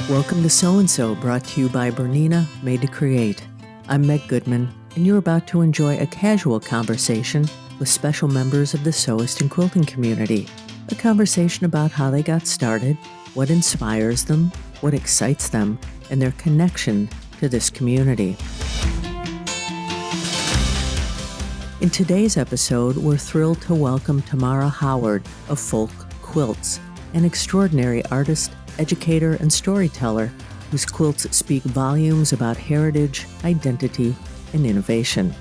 Welcome to So-and-So, brought to you by Bernina, Made to Create. I'm Meg Goodman, and you're about to enjoy a casual conversation with special members of the sewist and quilting community. A conversation about how they got started, what inspires them, what excites them, and their connection to this community. In today's episode, we're thrilled to welcome TaMara Howard of Folk Quilts, an extraordinary artist, educator, and storyteller whose quilts speak volumes about heritage, identity, and innovation.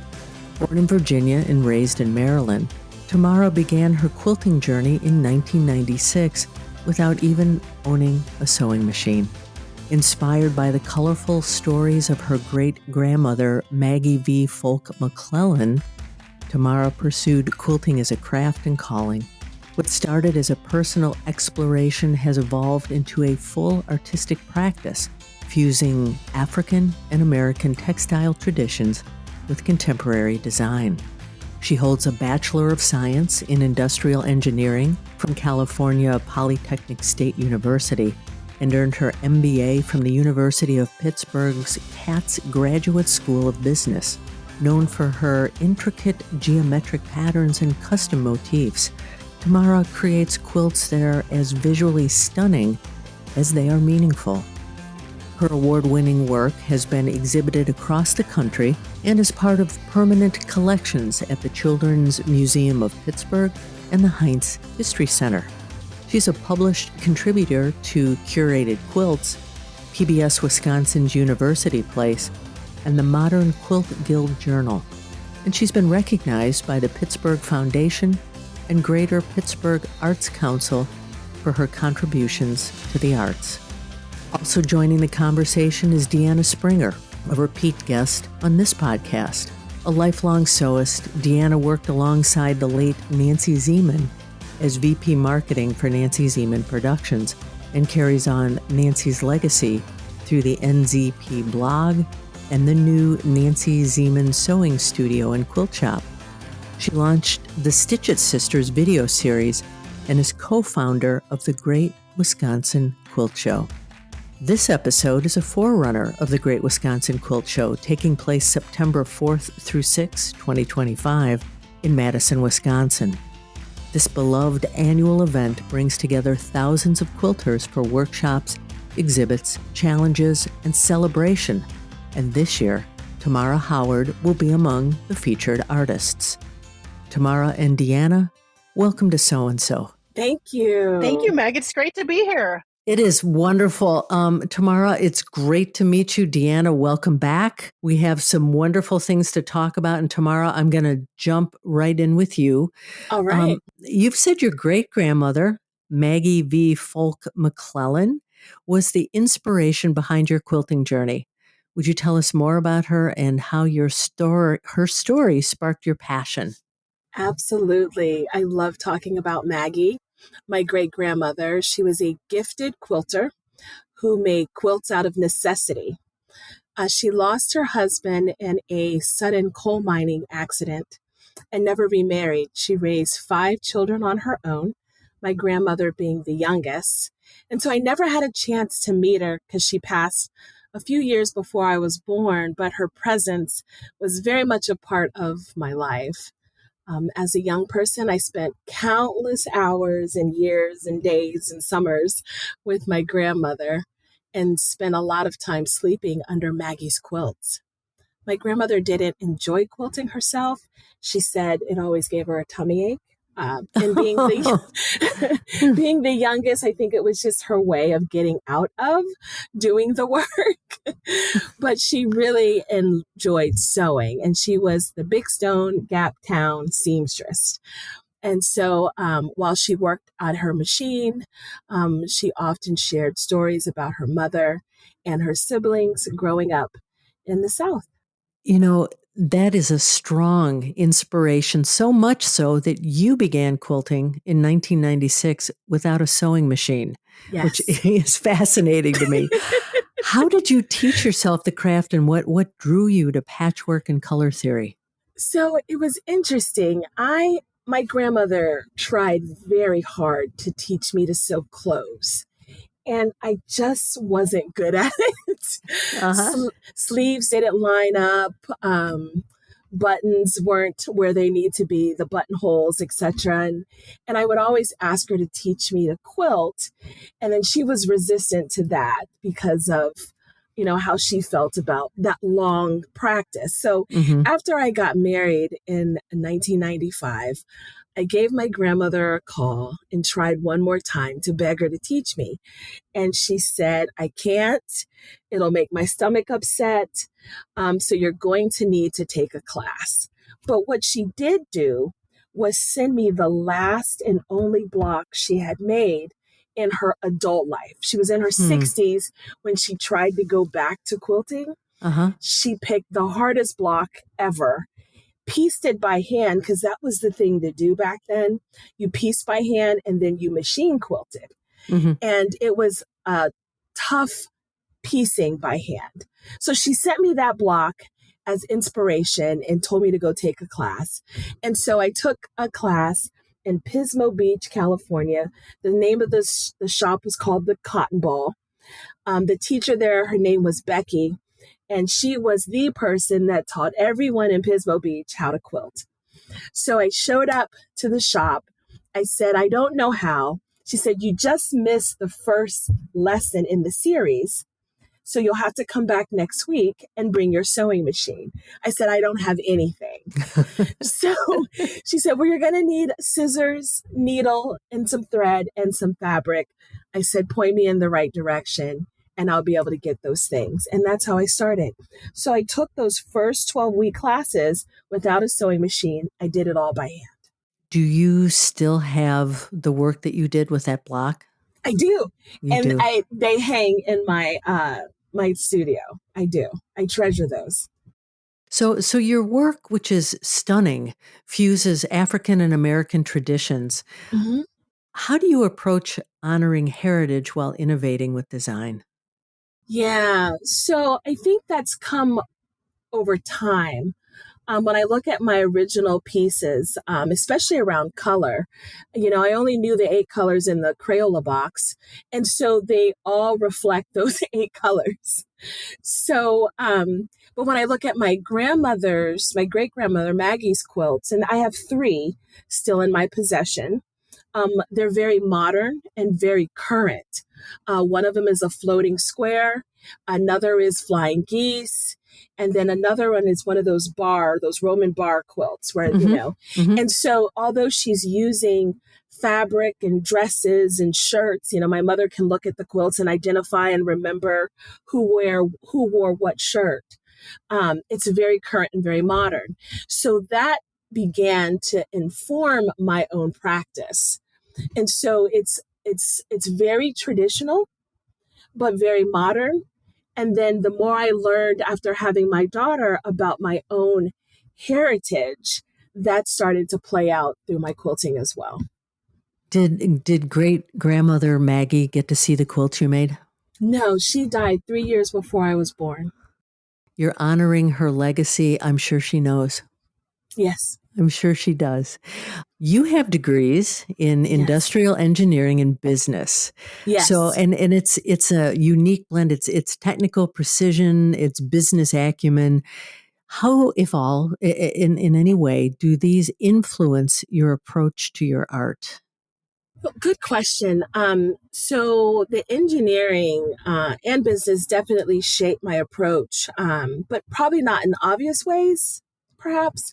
Born in Virginia and raised in Maryland, TaMara began her quilting journey in 1996 without even owning a sewing machine. Inspired by the colorful stories of her great-grandmother, Maggie V. McClellan, TaMara pursued quilting as a craft and calling. What started as a personal exploration has evolved into a full artistic practice, fusing African and American textile traditions with contemporary design. She holds a Bachelor of Science in Industrial Engineering from California Polytechnic State University and earned her MBA from the University of Pittsburgh's Katz Graduate School of Business. Known for her intricate geometric patterns and custom motifs, TaMara creates quilts that are as visually stunning as they are meaningful. Her award-winning work has been exhibited across the country and is part of permanent collections at the Children's Museum of Pittsburgh and the Heinz History Center. She's a published contributor to Curated Quilts, PBS Wisconsin's University Place, and the Modern Quilt Guild Journal. And she's been recognized by the Pittsburgh Foundation and Greater Pittsburgh Arts Council for her contributions to the arts. Also joining the conversation is Deanna Springer, a repeat guest on this podcast. A lifelong sewist, Deanna worked alongside the late Nancy Zeman as VP Marketing for Nancy Zeman Productions and carries on Nancy's legacy through the NZP blog and the new Nancy Zeman Sewing Studio and Quilt Shop. She launched the Stitch It Sisters video series and is co-founder of the Great Wisconsin Quilt Show. This episode is a forerunner of the Great Wisconsin Quilt Show, taking place September 4th through 6th, 2025, in Madison, Wisconsin. This beloved annual event brings together thousands of quilters for workshops, exhibits, challenges, and celebration. And this year, TaMara Howard will be among the featured artists. TaMara and Deanna, welcome to So-and-So. Thank you. Thank you, Meg. It's great to be here. It is wonderful. TaMara, it's great to meet you. Deanna, welcome back. We have some wonderful things to talk about. And TaMara, I'm going to jump right in with you. All right. You've said your great-grandmother, Maggie V. McClellan, was the inspiration behind your quilting journey. Would you tell us more about her and how her story sparked your passion? Absolutely. I love talking about Maggie, my great-grandmother. She was a gifted quilter who made quilts out of necessity. She lost her husband in a sudden coal mining accident and never remarried. She raised 5 children on her own, my grandmother being the youngest. And so I never had a chance to meet her because she passed a few years before I was born, but her presence was very much a part of my life. As a young person, I spent countless hours and years and days and summers with my grandmother and spent a lot of time sleeping under Maggie's quilts. My grandmother didn't enjoy quilting herself. She said it always gave her a tummy ache. And being being the youngest, I think it was just her way of getting out of doing the work. But she really enjoyed sewing, and she was the Big Stone Gap Town seamstress. And so while she worked on her machine, she often shared stories about her mother and her siblings growing up in the South. You know, that is a strong inspiration, so much so that you began quilting in 1996 without a sewing machine, Yes. which is fascinating to me. How did you teach yourself the craft, and what drew you to patchwork and color theory? So it was interesting. My grandmother tried very hard to teach me to sew clothes. and I just wasn't good at it. Uh-huh. Sleeves didn't line up. Buttons weren't where they need to be, the buttonholes, etc. And I would always ask her to teach me to quilt. And then she was resistant to that because of, how she felt about that long practice. So after I got married in 1995, I gave my grandmother a call and tried one more time to beg her to teach me. And she said, I can't. It'll make my stomach upset. So you're going to need to take a class. But what she did do was send me the last and only block she had made in her adult life. She was in her 60s when she tried to go back to quilting. She picked the hardest block ever, pieced it by hand, because that was the thing to do back then. You piece by hand and then you machine quilted. And it was a tough piecing by hand. So she sent me that block as inspiration and told me to go take a class. And so I took a class in Pismo Beach, California. The name of the shop was called the Cotton Ball. The teacher there, her name was Becky, and she was the person that taught everyone in Pismo Beach how to quilt. So I showed up to the shop. I said, I don't know how. She said, you just missed the first lesson in the series, so you'll have to come back next week and bring your sewing machine. I said, I don't have anything. So she said, well, you're going to need scissors, needle, and some thread and some fabric. I said, point me in the right direction and I'll be able to get those things. And that's how I started. So I took those first 12-week classes without a sewing machine. I did it all by hand. Do you still have the work that you did with that block? I do. You do. They hang in my my studio. I do. I treasure those. So your work, which is stunning, fuses African and American traditions. How do you approach honoring heritage while innovating with design? Yeah. So I think that's come over time. When I look at my original pieces, especially around color, I only knew the 8 colors in the Crayola box. And so they all reflect those 8 colors. So, but when I look at my great grandmother, Maggie's quilts, and I have 3 still in my possession. They're very modern and very current. One of them is a floating square. Another is flying geese. And then another one is one of those Roman bar quilts where, and so although she's using fabric and dresses and shirts, my mother can look at the quilts and identify and remember who wore what shirt. It's very current and very modern. So that began to inform my own practice. And so it's very traditional, but very modern. And then the more I learned after having my daughter about my own heritage, that started to play out through my quilting as well. Did great grandmother Maggie get to see the quilts you made? No, she died 3 years before I was born. You're honoring her legacy. I'm sure she knows. Yes. I'm sure she does. You have degrees in industrial engineering and business. Yes. So, and it's a unique blend. It's technical precision. It's business acumen. How, if all, in any way, do these influence your approach to your art? Good question. So the engineering and business definitely shaped my approach, but probably not in obvious ways. Perhaps.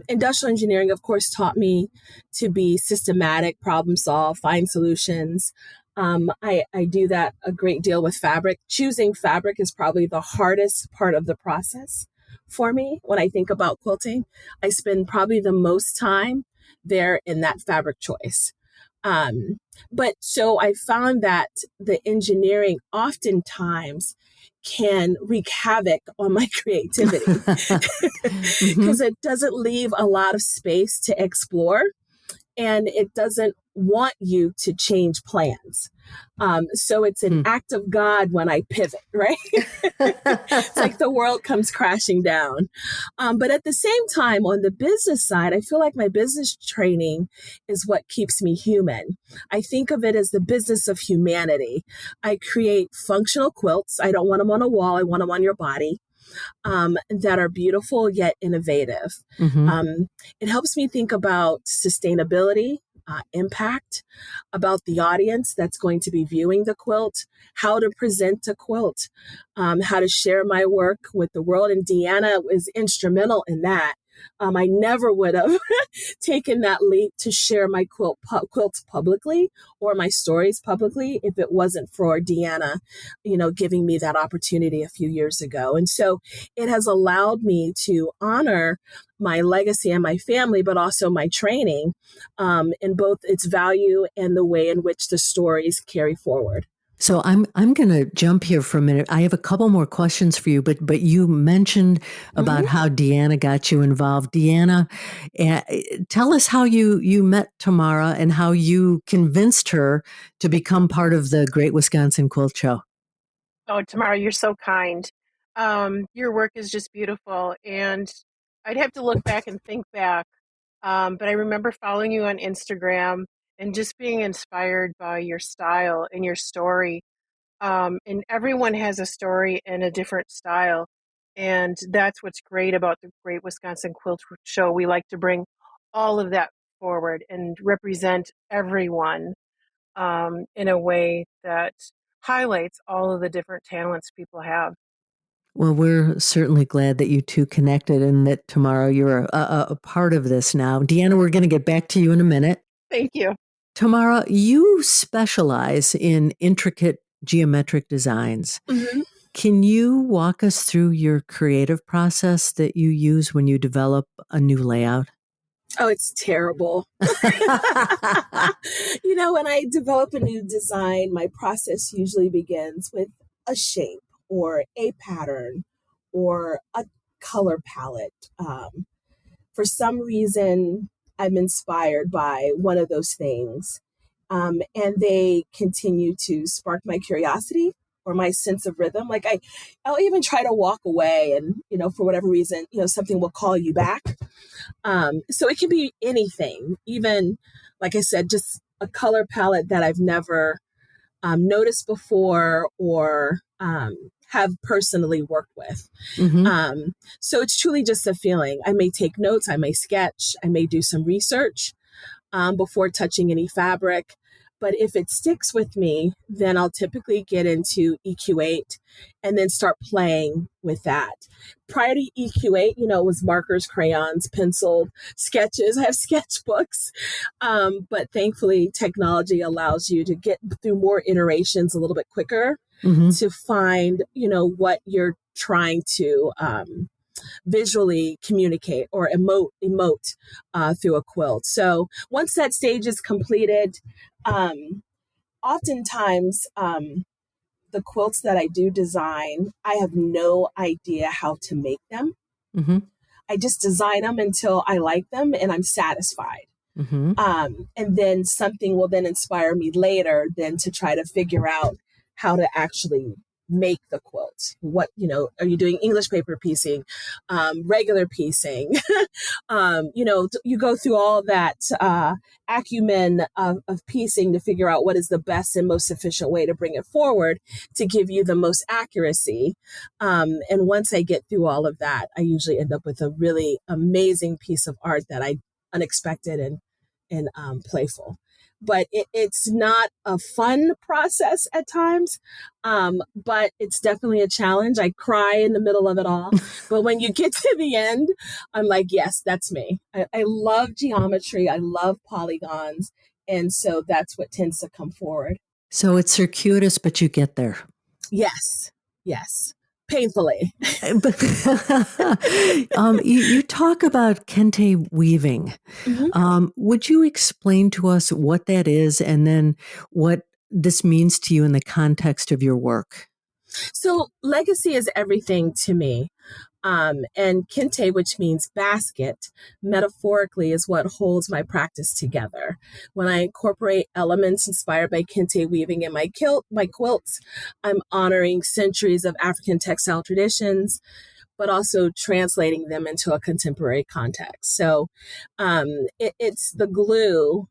Industrial engineering, of course, taught me to be systematic, problem solve, find solutions. I do that a great deal with fabric. Choosing fabric is probably the hardest part of the process for me. When I think about quilting, I spend probably the most time there in that fabric choice. But so I found that the engineering oftentimes can wreak havoc on my creativity because it doesn't leave a lot of space to explore and it doesn't want you to change plans. So it's an act of God when I pivot, right? It's like the world comes crashing down. But at the same time, on the business side, I feel like my business training is what keeps me human. I think of it as the business of humanity. I create functional quilts. I don't want them on a wall. I want them on your body. That are beautiful yet innovative. It helps me think about sustainability, impact, about the audience that's going to be viewing the quilt, how to present a quilt, how to share my work with the world. And Deanna was instrumental in that. I never would have taken that leap to share my quilts publicly or my stories publicly if it wasn't for Deanna, giving me that opportunity a few years ago. And so it has allowed me to honor my legacy and my family, but also my training in both its value and the way in which the stories carry forward. So I'm going to jump here for a minute. I have a couple more questions for you, but you mentioned about how Deanna got you involved. Deanna, tell us how you met TaMara and how you convinced her to become part of the Great Wisconsin Quilt Show. Oh, TaMara, you're so kind. Your work is just beautiful. And I'd have to look back and think back. But I remember following you on Instagram and just being inspired by your style and your story. And everyone has a story and a different style. And that's what's great about the Great Wisconsin Quilt Show. We like to bring all of that forward and represent everyone in a way that highlights all of the different talents people have. Well, we're certainly glad that you two connected and that TaMara, you're a part of this now. Deanna, we're going to get back to you in a minute. Thank you. TaMara, you specialize in intricate geometric designs. Can you walk us through your creative process that you use when you develop a new layout? Oh, it's terrible. When I develop a new design, my process usually begins with a shape or a pattern or a color palette. For some reason, I'm inspired by one of those things. And they continue to spark my curiosity or my sense of rhythm. Like I'll even try to walk away and, for whatever reason, something will call you back. So it can be anything, even, like I said, just a color palette that I've never noticed before or have personally worked with. So it's truly just a feeling. I may take notes, I may sketch, I may do some research before touching any fabric. But if it sticks with me, then I'll typically get into EQ8 and then start playing with that. Prior to EQ8, it was markers, crayons, penciled sketches. I have sketchbooks. But thankfully, technology allows you to get through more iterations a little bit quicker to find, what you're trying to visually communicate or emote through a quilt. So once that stage is completed, oftentimes the quilts that I do design, I have no idea how to make them. I just design them until I like them and I'm satisfied. And then something will then inspire me later then to try to figure out how to actually make the quilt. What, are you doing English paper piecing, regular piecing? You go through all that acumen of piecing to figure out what is the best and most efficient way to bring it forward to give you the most accuracy. And once I get through all of that, I usually end up with a really amazing piece of art that I unexpected and playful. But it's not a fun process at times, but it's definitely a challenge. I cry in the middle of it all. But when you get to the end, I'm like, yes, that's me. I love geometry. I love polygons. And so that's what tends to come forward. So it's circuitous, but you get there. Yes. Painfully. You talk about Kente weaving. Would you explain to us what that is and then what this means to you in the context of your work? So legacy is everything to me. And Kente, which means basket, metaphorically is what holds my practice together. When I incorporate elements inspired by Kente weaving in my quilts, I'm honoring centuries of African textile traditions, but also translating them into a contemporary context. So it's the glue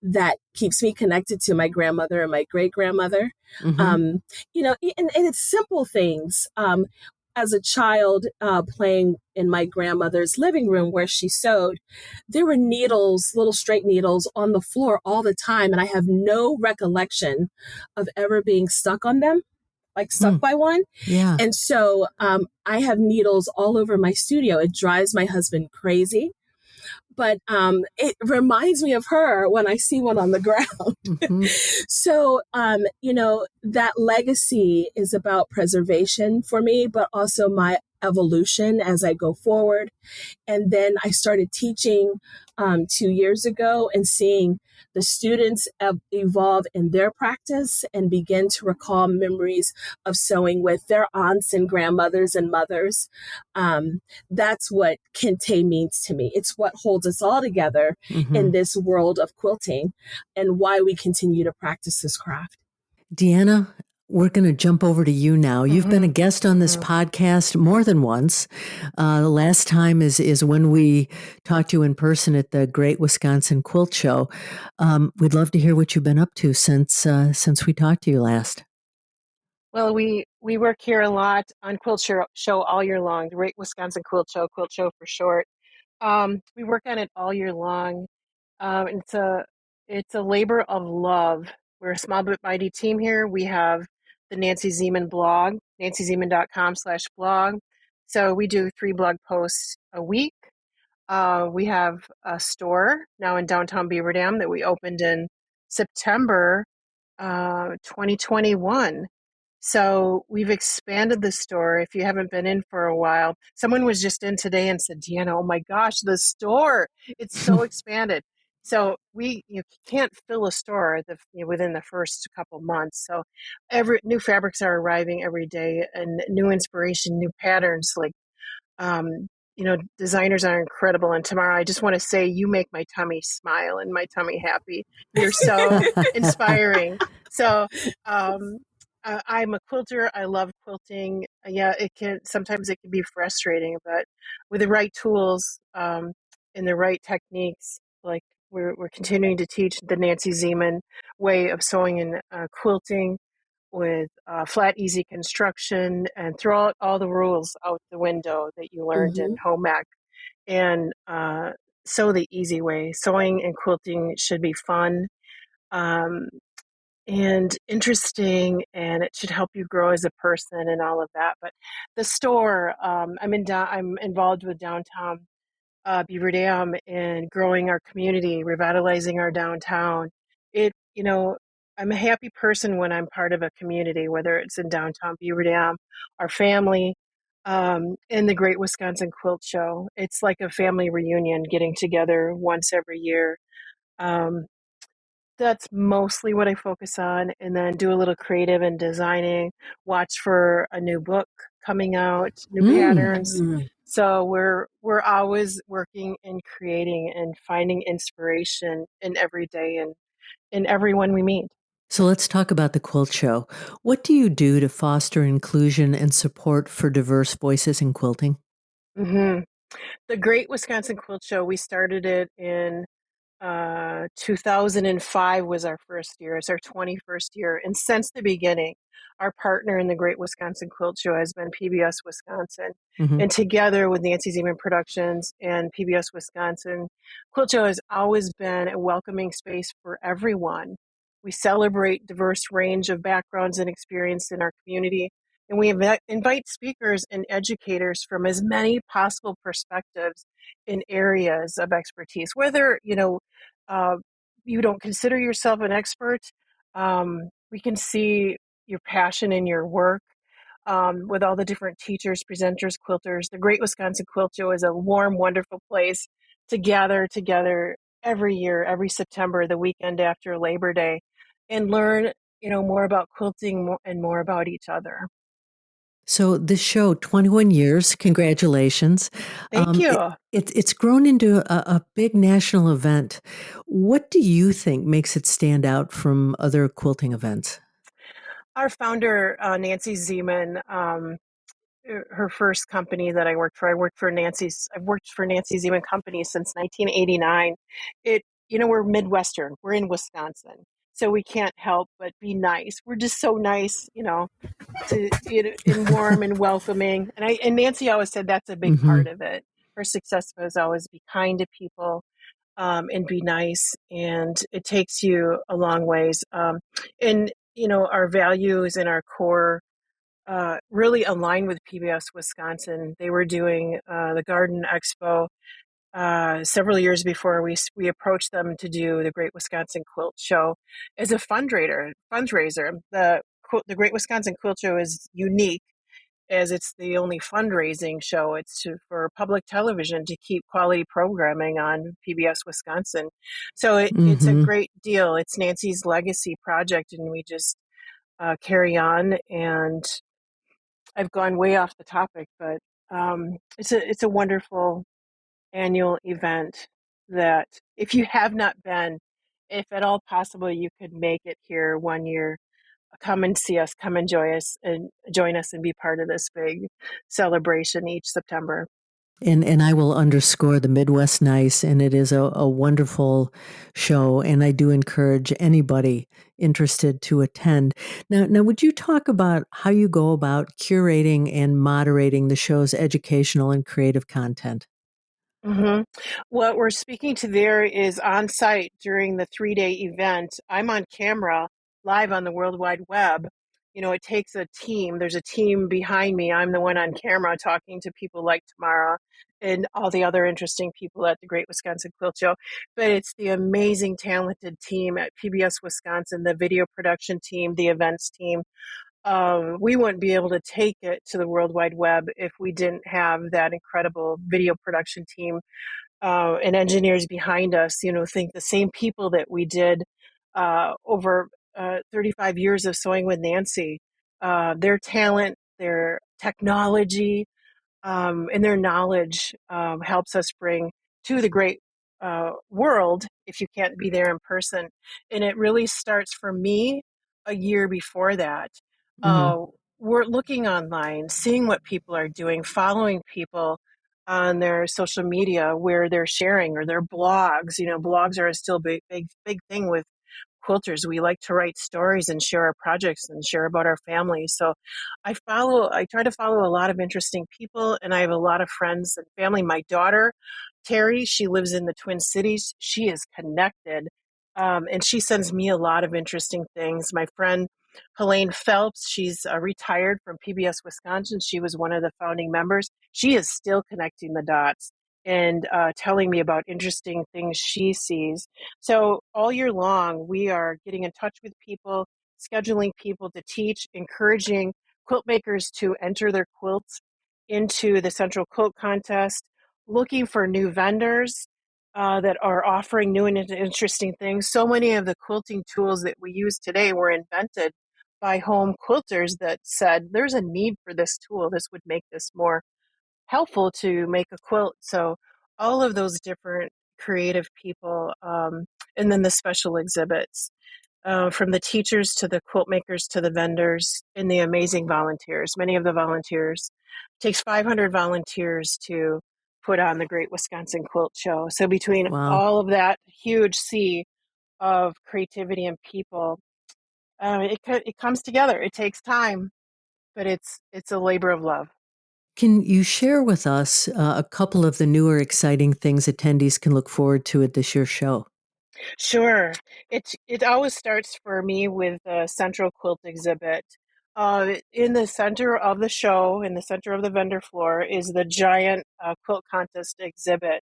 that keeps me connected to my grandmother and my great grandmother. And it's simple things. As a child playing in my grandmother's living room where she sewed, there were needles, little straight needles on the floor all the time. And I have no recollection of ever being stuck on them, like stuck by one. Yeah. And so I have needles all over my studio. It drives my husband crazy. But it reminds me of her when I see one on the ground. So, that legacy is about preservation for me, but also my evolution as I go forward. And then I started teaching 2 years ago and seeing the students evolve in their practice and begin to recall memories of sewing with their aunts and grandmothers and mothers. That's what Kente means to me. It's what holds us all together in this world of quilting and why we continue to practice this craft. Deanna, we're going to jump over to you now. You've been a guest on this podcast more than once. The last time is when we talked to you in person at the Great Wisconsin Quilt Show. We'd love to hear what you've been up to since we talked to you last. Well, we work here a lot on Quilt Show all year long, the Great Wisconsin Quilt Show for short. We work on it all year long. It's a labor of love. We're a small but mighty team here. We have the Nancy Zeman blog, nancyzeman.com/blog. So we do 3 blog posts a week. We have a store now in downtown Beaver Dam that we opened in September 2021. So we've expanded the store. If you haven't been in for a while, someone was just in today and said, Deanna, oh my gosh, the store, it's so expanded. So you can't fill a store within the first couple months. So new fabrics are arriving every day and new inspiration, new patterns. Like, designers are incredible. And TaMara, I just want to say, you make my tummy smile and my tummy happy. You're so inspiring. So, I'm a quilter. I love quilting. Yeah, sometimes it can be frustrating, but with the right tools and the right techniques, like we're continuing to teach the Nancy Zeman way of sewing and quilting with flat, easy construction, and throw out all the rules out the window that you learned in home ec and sew the easy way. Sewing and quilting should be fun. And interesting, and it should help you grow as a person and all of that. But the store, I'm involved with downtown Beaver Dam in growing our community, revitalizing our downtown. I'm a happy person when I'm part of a community, whether it's in downtown Beaver Dam, our family, in the Great Wisconsin Quilt Show. It's like a family reunion, getting together once every year. That's mostly what I focus on, and then do a little creative and designing, watch for a new book coming out, new patterns. So we're always working and creating and finding inspiration in every day and in everyone we meet. So let's talk about the Quilt Show. What do you do to foster inclusion and support for diverse voices in quilting? The Great Wisconsin Quilt Show, we started it in 2005 was our first year. It's our 21st year. And since the beginning, our partner in the Great Wisconsin Quilt Show has been PBS Wisconsin. And together with Nancy Zeman Productions and PBS Wisconsin, Quilt Show has always been a welcoming space for everyone. We celebrate diverse range of backgrounds and experience in our community. And we invite speakers and educators from as many possible perspectives in areas of expertise, whether, you don't consider yourself an expert. We can see your passion in your work with all the different teachers, presenters, quilters. The Great Wisconsin Quilt Show is a warm, wonderful place to gather together every year, every September, the weekend after Labor Day, and learn, more about quilting and more about each other. So this show, 21 years, congratulations. Thank you. It's grown into a big national event. What do you think makes it stand out from other quilting events? Our founder, Nancy Zeman, her first company that I've worked for Nancy Zeman Company since 1989. We're Midwestern. We're in Wisconsin. So we can't help but be nice. We're just so nice, and warm and welcoming. And Nancy always said that's a big Hmm. part of it. Her success was always be kind to people, and be nice, and it takes you a long ways. And our values and our core really align with PBS Wisconsin. They were doing the Garden Expo several years before we approached them to do the Great Wisconsin Quilt Show as a fundraiser. The Great Wisconsin Quilt Show is unique as it's the only fundraising show. For public television to keep quality programming on PBS Wisconsin. So it's a Hmm. great deal. It's Nancy's legacy project, and we just carry on. And I've gone way off the topic, but it's a wonderful annual event that if you have not been, if at all possible, you could make it here one year. Come and see us, come and join us and be part of this big celebration each September. And I will underscore the Midwest Nice, and it is a wonderful show, and I do encourage anybody interested to attend. Now, would you talk about how you go about curating and moderating the show's educational and creative content? hmm What we're speaking to there is on site during the 3-day event. I'm on camera live on the World Wide Web. It takes a team. There's a team behind me. I'm the one on camera talking to people like TaMara and all the other interesting people at the Great Wisconsin Quilt Show. But it's the amazing, talented team at PBS Wisconsin, the video production team, the events team. We wouldn't be able to take it to the World Wide Web if we didn't have that incredible video production team and engineers behind us, think the same people that we did over 35 years of Sewing with Nancy. Their talent, their technology, and their knowledge helps us bring to the great world if you can't be there in person. And it really starts for me a year before that. Hmm. Uh, we're looking online, seeing what people are doing, following people on their social media where they're sharing or their blogs. Blogs are still big thing with quilters. We like to write stories and share our projects and share about our family. So I try to follow a lot of interesting people, and I have a lot of friends and family. My daughter, Terry, she lives in the Twin Cities. She is connected, and she sends me a lot of interesting things. My friend, Helene Phelps, she's retired from PBS Wisconsin. She was one of the founding members. She is still connecting the dots and telling me about interesting things she sees. So all year long, we are getting in touch with people, scheduling people to teach, encouraging quilt makers to enter their quilts into the Central Quilt Contest, looking for new vendors that are offering new and interesting things. So many of the quilting tools that we use today were invented by home quilters that said, there's a need for this tool. This would make this more helpful to make a quilt. So all of those different creative people, and then the special exhibits, from the teachers to the quilt makers to the vendors and the amazing volunteers. Many of the volunteers, takes 500 volunteers to put on the Great Wisconsin Quilt Show. So between Wow. all of that huge sea of creativity and people, it comes together. It takes time, but it's a labor of love. Can you share with us a couple of the newer exciting things attendees can look forward to at this year's show? Sure. It always starts for me with the Central Quilt exhibit. In the center of the show, in the center of the vendor floor, is the giant quilt contest exhibit.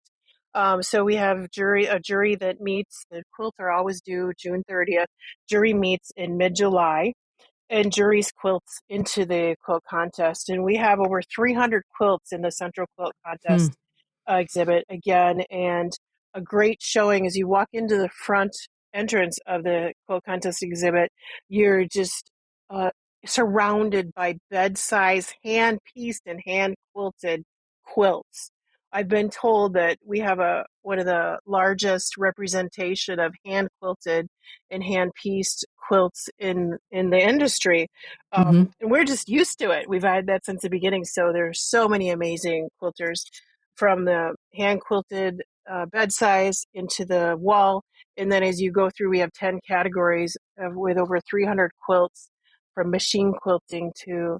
So we have a jury that meets. The quilts are always due June 30th. Jury meets in mid-July, and juries quilts into the quilt contest. And we have over 300 quilts in the Central Quilt Hmm. Contest exhibit again, and a great showing as you walk into the front entrance of the quilt contest exhibit. You're just surrounded by bed-size, hand-pieced and hand-quilted quilts. I've been told that we have one of the largest representation of hand-quilted and hand-pieced quilts in the industry. Mm-hmm. And we're just used to it. We've had that since the beginning. So there's so many amazing quilters, from the hand-quilted bed size into the wall. And then as you go through, we have 10 categories with over 300 quilts, from machine quilting to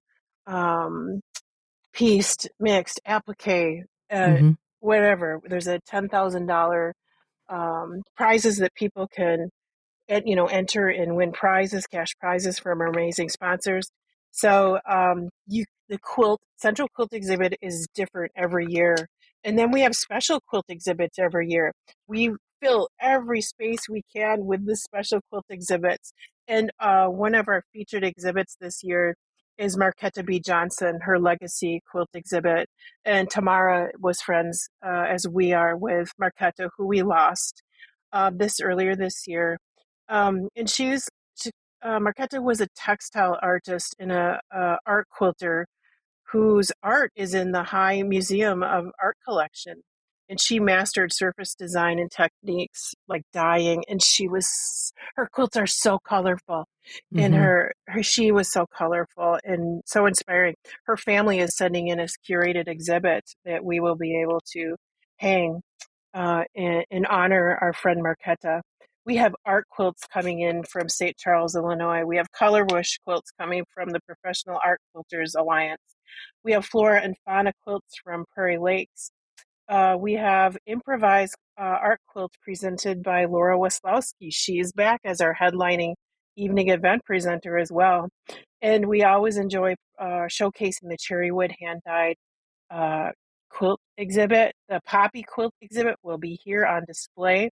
pieced, mixed, applique, Mm-hmm. whatever. There's a $10,000 prizes that people can enter and win prizes, cash prizes from our amazing sponsors. So the Central Quilt exhibit is different every year. And then we have special quilt exhibits every year. We fill every space we can with the special quilt exhibits. And one of our featured exhibits this year is Marquetta B. Johnson, her legacy quilt exhibit. And TaMara was friends, as we are, with Marquetta, who we lost earlier this year. And Marquetta was a textile artist and a art quilter whose art is in the High Museum of Art Collection. And she mastered surface design and techniques like dyeing. And her quilts are so colorful. And Mm-hmm. she was so colorful and so inspiring. Her family is sending in a curated exhibit that we will be able to hang in honor our friend Marquetta. We have art quilts coming in from St. Charles, Illinois. We have color wish quilts coming from the Professional Art Quilters Alliance. We have flora and fauna quilts from Prairie Lakes. We have improvised art quilts presented by Laura Weslowski. She is back as our headlining evening event presenter as well. And we always enjoy showcasing the cherry wood hand-dyed quilt exhibit. The poppy quilt exhibit will be here on display.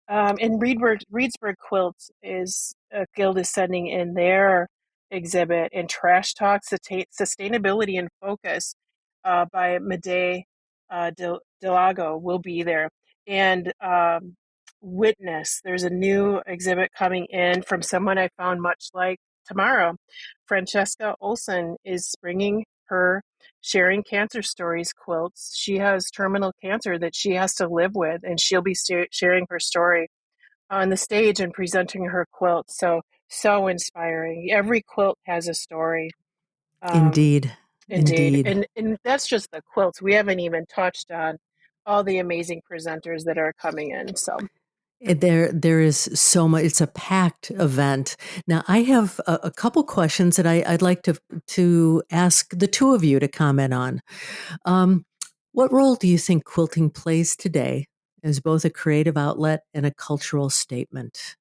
And Reedsburg Quilts is Guild is sending in their exhibit, and Trash Talk Sustainability and Focus by Made Delago will be there. And Witness, there's a new exhibit coming in from someone I found much like TaMara. Francesca Olson is bringing her Sharing Cancer Stories quilts. She has terminal cancer that she has to live with, and she'll be sharing her story on the stage and presenting her quilt. So inspiring. Every quilt has a story. Um, Indeed. Indeed. Indeed. And that's just the quilts. We haven't even touched on all the amazing presenters that are coming in. So There is so much. It's a packed event. Now, I have a couple questions that I'd like to ask the two of you to comment on. What role do you think quilting plays today as both a creative outlet and a cultural statement?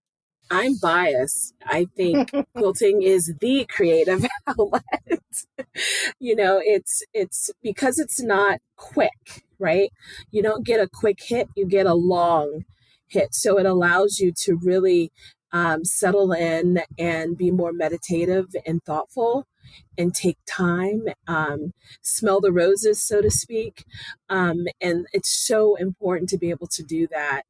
I'm biased. I think quilting is the creative outlet. It's because it's not quick, right? You don't get a quick hit, you get a long hit. So it allows you to really settle in and be more meditative and thoughtful and take time, smell the roses, so to speak. And it's so important to be able to do that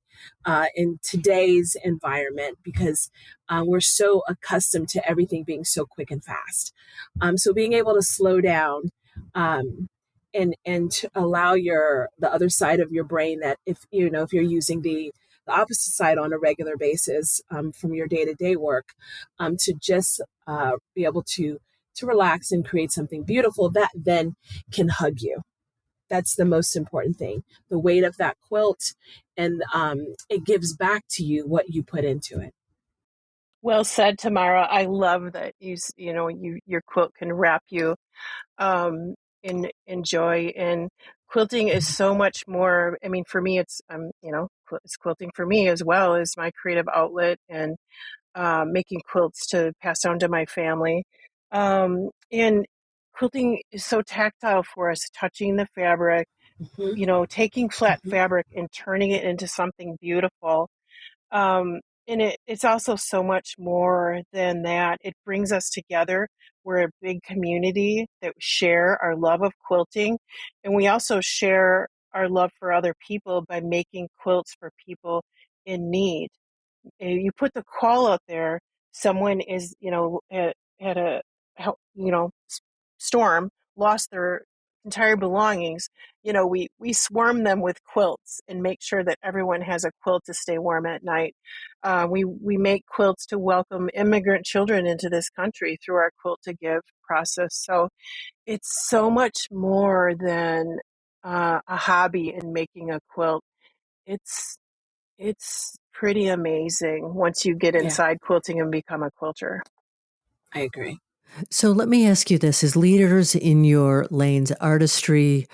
in today's environment, because we're so accustomed to everything being so quick and fast. So being able to slow down and to allow the other side of your brain, that if you're using the opposite side on a regular basis from your day-to-day work, to just be able to relax and create something beautiful that then can hug you. That's the most important thing. The weight of that quilt, and it gives back to you what you put into it. well said, TaMara. I love that your quilt can wrap you in joy. And quilting is so much more. I mean, for me, it's quilting for me as well as my creative outlet, and making quilts to pass down to my family. And quilting is so tactile for us, touching the fabric, Mhm, taking flat mhm. fabric and turning it into something beautiful. Um, and it's also so much more than that. It brings us together. We're a big community that share our love of quilting. And we also share our love for other people by making quilts for people in need. You put the call out there, someone is, had a storm, lost their entire belongings, we swarm them with quilts and make sure that everyone has a quilt to stay warm at night. We make quilts to welcome immigrant children into this country through our Quilt to Give process. So it's so much more than a hobby in making a quilt. It's pretty amazing once you get Yeah, inside quilting and become a quilter. I agree. So let me ask you this: as leaders in your lanes, artistry,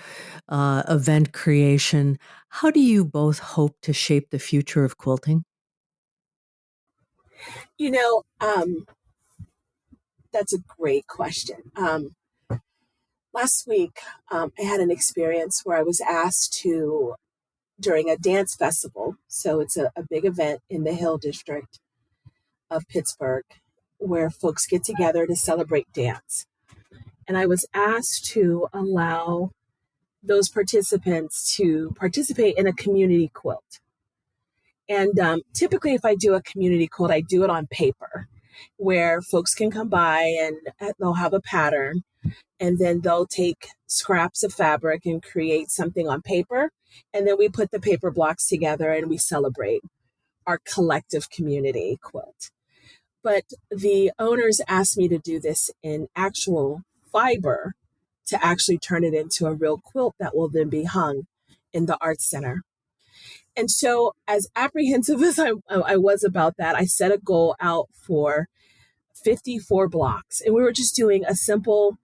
event creation, how do you both hope to shape the future of quilting? You know, that's a great question. Last week, I had an experience where I was asked to, during a dance festival, so it's a big event in the Hill District of Pittsburgh, where folks get together to celebrate dance. And I was asked to allow those participants to participate in a community quilt. And typically, if I do a community quilt, I do it on paper, where folks can come by and they'll have a pattern, and then they'll take scraps of fabric and create something on paper. And then we put the paper blocks together and we celebrate our collective community quilt. But the owners asked me to do this in actual fiber to actually turn it into a real quilt that will then be hung in the Arts Center. And so, as apprehensive as I was about that, I set a goal out for 54 blocks. And we were just doing a simple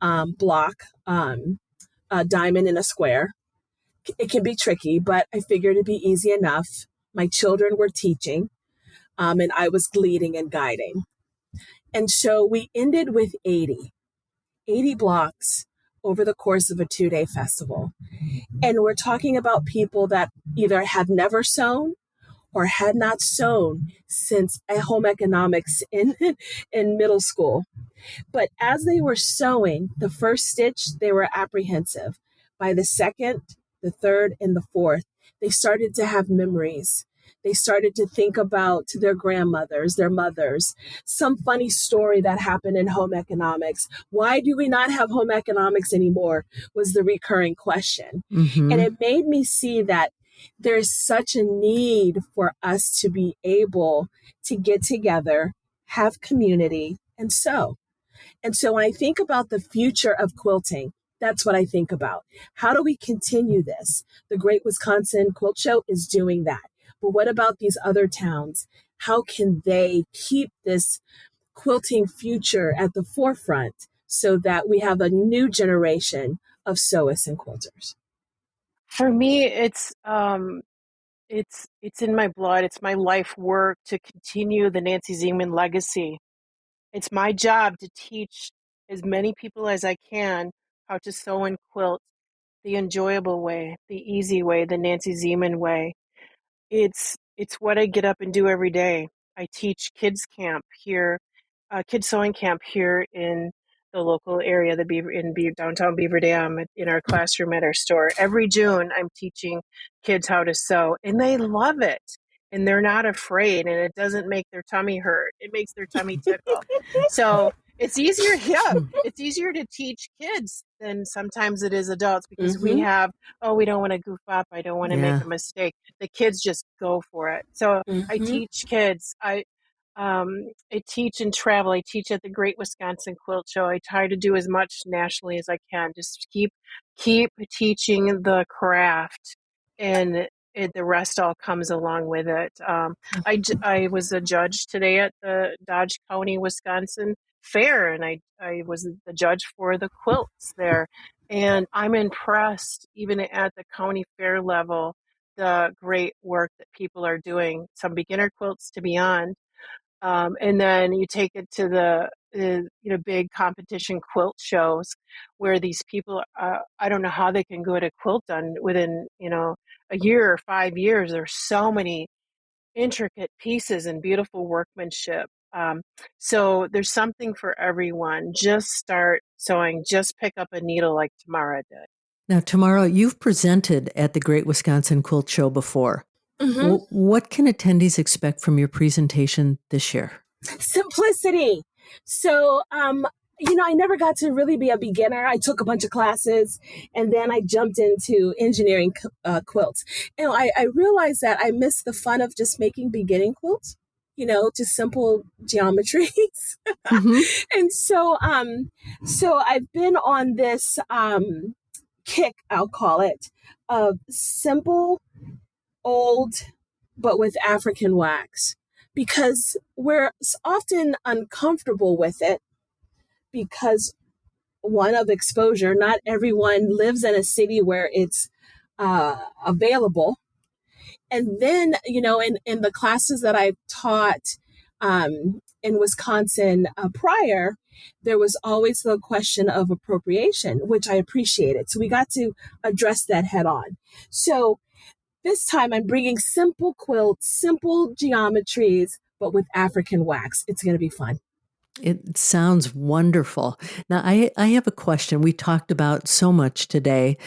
block, a diamond and a square. It can be tricky, but I figured it'd be easy enough. My children were teaching, and I was leading and guiding. And so we ended with 80 blocks over the course of a 2-day festival. And we're talking about people that either have never sewn or had not sewn since home economics in middle school. But as they were sewing the first stitch, they were apprehensive. By the second, the third, and the fourth, they started to have memories. They started to think about their grandmothers, their mothers, some funny story that happened in home economics. Why do we not have home economics anymore? Was the recurring question. Mm-hmm. And it made me see that there's such a need for us to be able to get together, have community, and sew. And so when I think about the future of quilting, that's what I think about. How do we continue this? The Great Wisconsin Quilt Show is doing that. But what about these other towns? How can they keep this quilting future at the forefront so that we have a new generation of sewists and quilters? For me, it's in my blood. It's my life work to continue the Nancy Zeman legacy. It's my job to teach as many people as I can how to sew and quilt the enjoyable way, the easy way, the Nancy Zeman way. It's what I get up and do every day. I teach kids camp here, kids sewing camp here in the local area, downtown Beaver Dam, in our classroom at our store. Every June, I'm teaching kids how to sew, and they love it. And they're not afraid, and it doesn't make their tummy hurt. It makes their tummy tickle. So it's easier, it's easier to teach kids than sometimes it is adults, because we have, we don't want to goof up. I don't want to make a mistake. The kids just go for it. So I teach kids. I teach and travel. I teach at the Great Wisconsin Quilt Show. I try to do as much nationally as I can. Just keep teaching the craft, and the rest all comes along with it. I was a judge today at the Dodge County, Wisconsin Fair, and I was the judge for the quilts there. And I'm impressed, even at the county fair level, the great work that people are doing, some beginner quilts to beyond. And then you take it to the big competition quilt shows where these people, I don't know how they can get a quilt done within, a year or 5 years. There's so many intricate pieces and beautiful workmanship. So there's something for everyone. Just start sewing. Just pick up a needle like TaMara did. Now, TaMara, you've presented at the Great Wisconsin Quilt Show before. What can attendees expect from your presentation this year? Simplicity. So I never got to really be a beginner. I took a bunch of classes and then I jumped into engineering quilts. And I realized that I missed the fun of just making beginning quilts, just simple geometries. Mm-hmm. And so I've been on this kick, I'll call it, of simple, old, but with African wax, because we're often uncomfortable with it because one of exposure. Not everyone lives in a city where it's available. And then, in the classes that I've taught in Wisconsin prior, there was always the question of appropriation, which I appreciated. So we got to address that head on. So this time I'm bringing simple quilts, simple geometries, but with African wax. It's going to be fun. It sounds wonderful. Now, I have a question. We talked about so much today.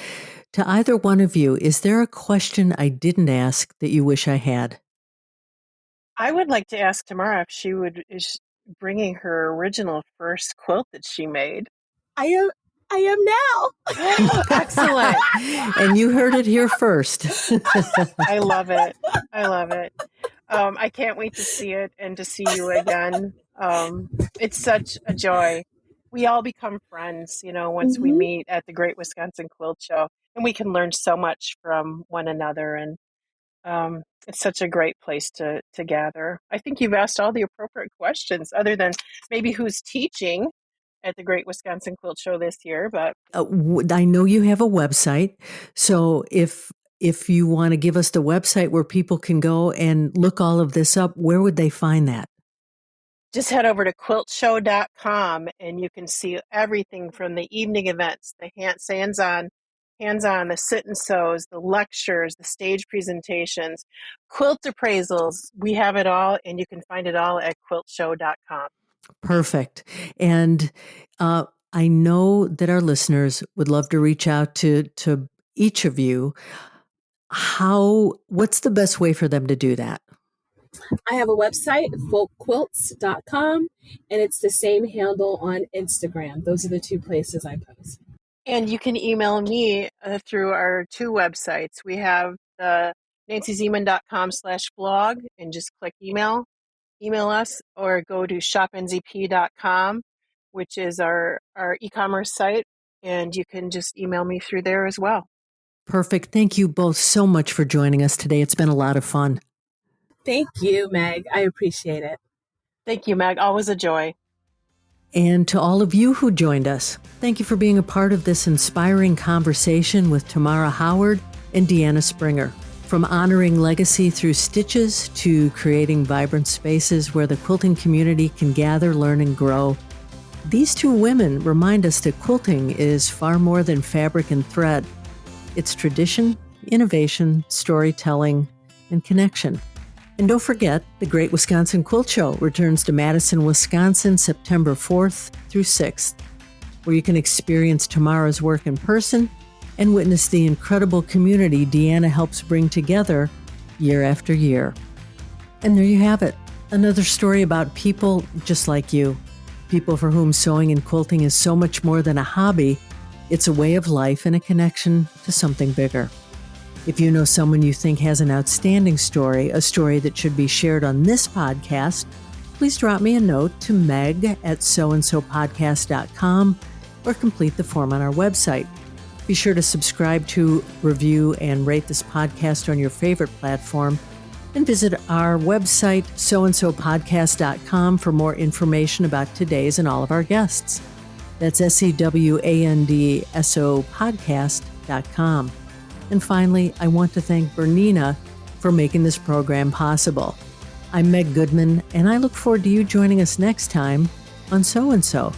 To either one of you, is there a question I didn't ask that you wish I had? I would like to ask TaMara if she is bringing her original first quilt that she made. I am now. Excellent. And you heard it here first. I love it. I can't wait to see it and to see you again. It's such a joy. We all become friends, once we meet at the Great Wisconsin Quilt Show, and we can learn so much from one another. And it's such a great place to gather. I think you've asked all the appropriate questions, other than maybe who's teaching at the Great Wisconsin Quilt Show this year. But I know you have a website, so if you want to give us the website where people can go and look all of this up, where would they find that? Just head over to quiltshow.com and you can see everything from the evening events, the hands-on, the sit and sews, the lectures, the stage presentations, quilt appraisals. We have it all, and you can find it all at quiltshow.com. Perfect. And I know that our listeners would love to reach out to each of you. What's the best way for them to do that? I have a website, folkquilts.com, and it's the same handle on Instagram. Those are the two places I post. And you can email me through our two websites. We have the nancyzeman.com/blog, and just click email us, or go to shopnzp.com, which is our e-commerce site, and you can just email me through there as well. Perfect. Thank you both so much for joining us today. It's been a lot of fun. Thank you, Meg. I appreciate it. Thank you, Meg. Always a joy. And to all of you who joined us, thank you for being a part of this inspiring conversation with TaMara Howard and Deanna Springer. From honoring legacy through stitches to creating vibrant spaces where the quilting community can gather, learn, and grow, these two women remind us that quilting is far more than fabric and thread. It's tradition, innovation, storytelling, and connection. And don't forget, the Great Wisconsin Quilt Show returns to Madison, Wisconsin, September 4th through 6th, where you can experience TaMara's work in person and witness the incredible community Deanna helps bring together year after year. And there you have it, another story about people just like you, people for whom sewing and quilting is so much more than a hobby. It's a way of life and a connection to something bigger. If you know someone you think has an outstanding story, a story that should be shared on this podcast, please drop me a note to meg@soandsopodcast.com or complete the form on our website. Be sure to subscribe to, review, and rate this podcast on your favorite platform, and visit our website, soandsopodcast.com, for more information about today's and all of our guests. That's SEWANDSO podcast.com. And finally, I want to thank Bernina for making this program possible. I'm Meg Goodman, and I look forward to you joining us next time on So and So.